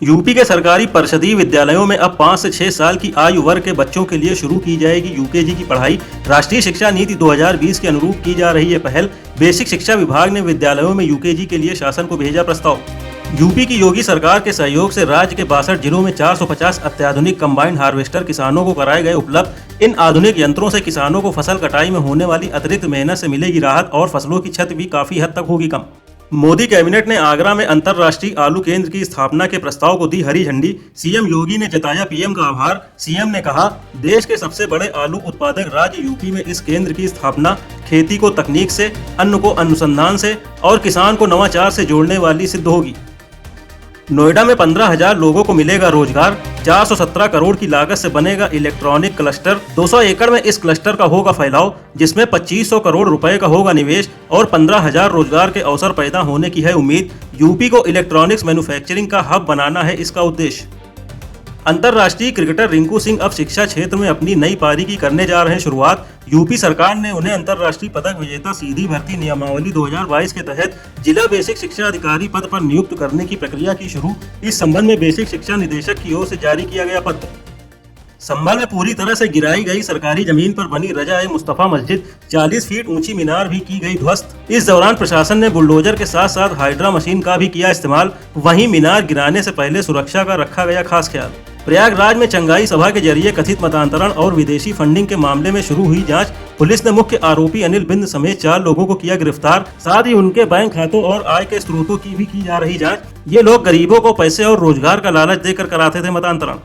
UP के सरकारी परिषदीय विद्यालयों में अब 5 से 6 साल की आयु वर्ग के बच्चों के लिए शुरू की जाएगी यूकेजी की पढ़ाई। राष्ट्रीय शिक्षा नीति 2020 के अनुरूप की जा रही है पहल। बेसिक शिक्षा विभाग ने विद्यालयों में यूकेजी के लिए शासन को भेजा प्रस्ताव। यूपी की योगी सरकार के सहयोग से राज्य के 62 जिलों में 450 अत्याधुनिक कंबाइंड हार्वेस्टर किसानों को कराए गए उपलब्ध। इन आधुनिक यंत्रों से किसानों को फसल कटाई में होने वाली अतिरिक्त मेहनत से मिलेगी राहत और फसलों की क्षति भी काफी हद तक होगी कम। मोदी कैबिनेट ने आगरा में अंतर्राष्ट्रीय आलू केंद्र की स्थापना के प्रस्ताव को दी हरी झंडी। सीएम योगी ने जताया पीएम का आभार। सीएम ने कहा, देश के सबसे बड़े आलू उत्पादक राज्य यूपी में इस केंद्र की स्थापना खेती को तकनीक से, अन्न को अनुसंधान से और किसान को नवाचार से जोड़ने वाली सिद्ध होगी। नोएडा में 15,000 लोगों को मिलेगा रोजगार। 417 करोड़ की लागत से बनेगा इलेक्ट्रॉनिक क्लस्टर। 200 एकड़ में इस क्लस्टर का होगा फैलाव, जिसमें 2500 करोड़ रुपए का होगा निवेश और 15,000 रोजगार के अवसर पैदा होने की है उम्मीद। यूपी को इलेक्ट्रॉनिक्स मैन्युफैक्चरिंग का हब बनाना है इसका उद्देश्य। अंतर्राष्ट्रीय क्रिकेटर रिंकू सिंह अब शिक्षा क्षेत्र में अपनी नई पारी की करने जा रहे हैं शुरुआत। यूपी सरकार ने उन्हें अंतर्राष्ट्रीय पदक विजेता सीधी भर्ती नियमावली 2022 के तहत जिला बेसिक शिक्षा अधिकारी पद पर नियुक्त करने की प्रक्रिया की शुरू। इस संबंध में बेसिक शिक्षा निदेशक की ओर से जारी किया गया पत्र। संभल में पूरी तरह से गिराई गई सरकारी जमीन पर बनी रजा ए मुस्तफा मस्जिद, 40 फीट ऊंची मीनार भी की गई ध्वस्त। इस दौरान प्रशासन ने बुलडोजर के साथ साथ हाइड्रा मशीन का भी किया इस्तेमाल। वहीं मीनार गिराने से पहले सुरक्षा का रखा गया खास ख्याल। प्रयागराज में चंगाई सभा के जरिए कथित मतांतरण और विदेशी फंडिंग के मामले में शुरू हुई जांच। पुलिस ने मुख्य आरोपी अनिल बिंद समेत 4 लोगों को किया गिरफ्तार। साथ ही उनके बैंक खातों और आय के स्रोतों की भी की जा रही जांच। ये लोग गरीबों को पैसे और रोजगार का लालच देकर कराते थे मतांतरण।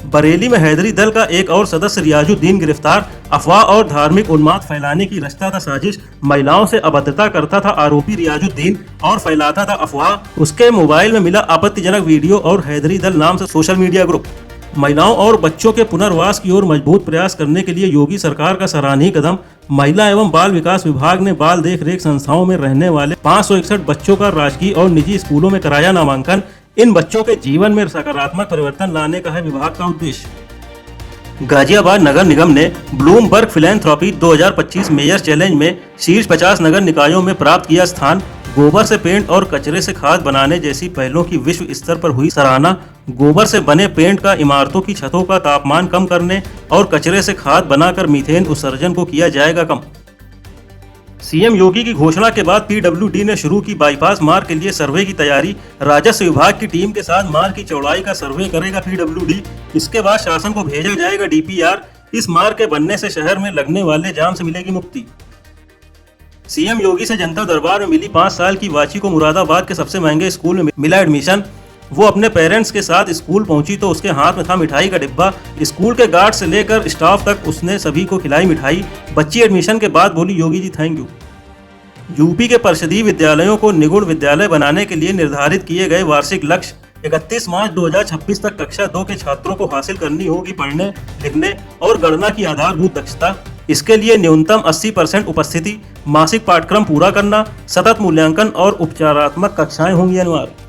बरेली में हैदरी दल का एक और सदस्य रियाजुद्दीन गिरफ्तार। अफवाह और धार्मिक उन्माद फैलाने की रचता था साजिश। महिलाओं से अभद्रता करता था आरोपी रियाजुद्दीन और फैलाता था अफवाह। उसके मोबाइल में मिला आपत्तिजनक वीडियो और हैदरी दल नाम से सोशल मीडिया ग्रुप। महिलाओं और बच्चों के पुनर्वास की ओर मजबूत प्रयास करने के लिए योगी सरकार का सराहनीय कदम। महिला एवं बाल विकास विभाग ने बाल देख रेख संस्थाओं में रहने वाले 561 बच्चों का राजकीय और निजी स्कूलों में कराया नामांकन। इन बच्चों के जीवन में सकारात्मक परिवर्तन लाने का है विभाग का उद्देश्य। गाजियाबाद नगर निगम ने ब्लूमबर्ग फिलैंथ्रोपी 2025 मेयर्स चैलेंज में शीर्ष 50 नगर निकायों में प्राप्त किया स्थान। गोबर से पेंट और कचरे से खाद बनाने जैसी पहलों की विश्व स्तर पर हुई सराहना। गोबर से बने पेंट का इमारतों की छतों का तापमान कम करने और कचरे से खाद बनाकर मीथेन उत्सर्जन को किया जाएगा कम। सीएम योगी की घोषणा के बाद पीडब्ल्यूडी ने शुरू की बाईपास मार्ग के लिए सर्वे की तैयारी। राजस्व विभाग की टीम के साथ मार्ग की चौड़ाई का सर्वे करेगा पीडब्ल्यूडी। इसके बाद शासन को भेजा जाएगा डीपीआर। इस मार्ग के बनने से शहर में लगने वाले जाम से मिलेगी मुक्ति। सीएम योगी से जनता दरबार में मिली 5 साल की वाची को मुरादाबाद के सबसे महंगे स्कूल में मिला एडमिशन। वो अपने पेरेंट्स के साथ स्कूल पहुंची तो उसके हाथ में था मिठाई का डिब्बा। स्कूल के गार्ड से लेकर स्टाफ तक उसने सभी को खिलाई मिठाई। बच्ची एडमिशन के बाद बोली, Yogi ji thank you. UP के परिषदीय विद्यालयों को निगुण विद्यालय बनाने के लिए निर्धारित किए गए वार्षिक लक्ष्य। 31 मार्च 2026 तक कक्षा 2 के छात्रों को हासिल करनी होगी पढ़ने, लिखने और गणना की आधारभूत दक्षता। इसके लिए न्यूनतम 80% उपस्थिति, मासिक पाठ्यक्रम पूरा करना, सतत मूल्यांकन और उपचारात्मक कक्षाएं होंगी अनिवार्य।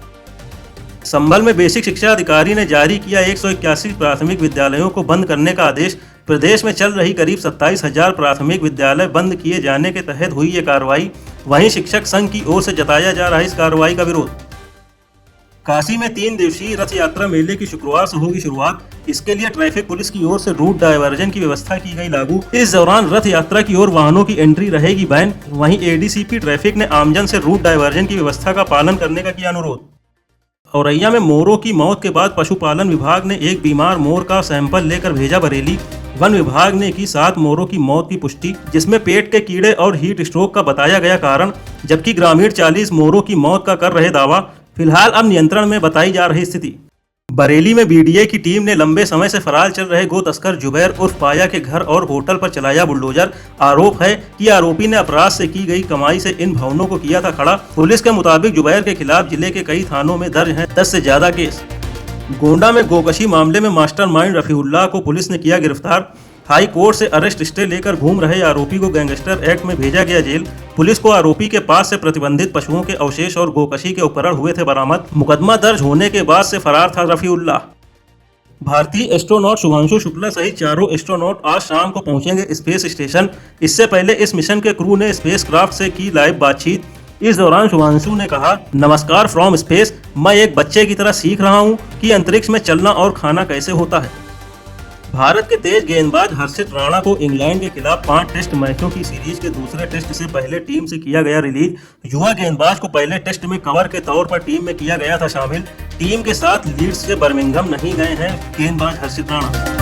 संभल में बेसिक शिक्षा अधिकारी ने जारी किया 181 प्राथमिक विद्यालयों को बंद करने का आदेश। प्रदेश में चल रही करीब 27,000 प्राथमिक विद्यालय बंद किए जाने के तहत हुई ये कार्रवाई। वहीं शिक्षक संघ की ओर से जताया जा रहा है इस कार्रवाई का विरोध। काशी में 3 दिवसीय रथ यात्रा मेले की शुक्रवार से होगी शुरुआत। इसके लिए ट्रैफिक पुलिस की ओर से रूट डायवर्जन की व्यवस्था की गई लागू। इस दौरान रथ यात्रा की ओर वाहनों की एंट्री रहेगी बैन। वहीं एडीसीपी ट्रैफिक ने आमजन से रूट डायवर्जन की व्यवस्था का पालन करने का किया अनुरोध। औरैया में मोरों की मौत के बाद पशुपालन विभाग ने एक बीमार मोर का सैंपल लेकर भेजा बरेली। वन विभाग ने की 7 मोरों की मौत की पुष्टि, जिसमें पेट के कीड़े और हीट स्ट्रोक का बताया गया कारण, जबकि ग्रामीण 40 मोरों की मौत का कर रहे दावा। फिलहाल अब नियंत्रण में बताई जा रही स्थिति। बरेली में बीडीए की टीम ने लंबे समय से फरार चल रहे गो तस्कर जुबैर उर्फ पाया के घर और होटल पर चलाया बुलडोजर। आरोप है कि आरोपी ने अपराध से की गई कमाई से इन भवनों को किया था खड़ा। पुलिस के मुताबिक जुबैर के खिलाफ जिले के कई थानों में दर्ज हैं 10 से ज्यादा केस। गोंडा में गोकशी मामले में मास्टरमाइंड रफीउल्लाह को पुलिस ने किया गिरफ्तार। हाई कोर्ट से अरेस्ट स्टे लेकर घूम रहे आरोपी को गैंगस्टर एक्ट में भेजा गया जेल। पुलिस को आरोपी के पास से प्रतिबंधित पशुओं के अवशेष और गोकशी के उपकरण हुए थे बरामद। मुकदमा दर्ज होने के बाद से फरार था रफीउल्लाह। भारतीय एस्ट्रोनॉट शुभांशु शुक्ला सहित 4 एस्ट्रोनॉट आज शाम को पहुंचेंगे स्पेस स्टेशन। इससे पहले इस मिशन के क्रू ने स्पेसक्राफ्ट से की लाइव बातचीत। इस दौरान शुभांशु ने कहा, नमस्कार फ्रॉम स्पेस, मैं एक बच्चे की तरह सीख रहा हूँ कि अंतरिक्ष में चलना और खाना कैसे होता है। भारत के तेज गेंदबाज हर्षित राणा को इंग्लैंड के खिलाफ 5 टेस्ट मैचों की सीरीज के दूसरे टेस्ट से पहले टीम से किया गया रिलीज। युवा गेंदबाज को पहले टेस्ट में कवर के तौर पर टीम में किया गया था शामिल। टीम के साथ लीड्स से बर्मिंघम नहीं गए हैं गेंदबाज हर्षित राणा।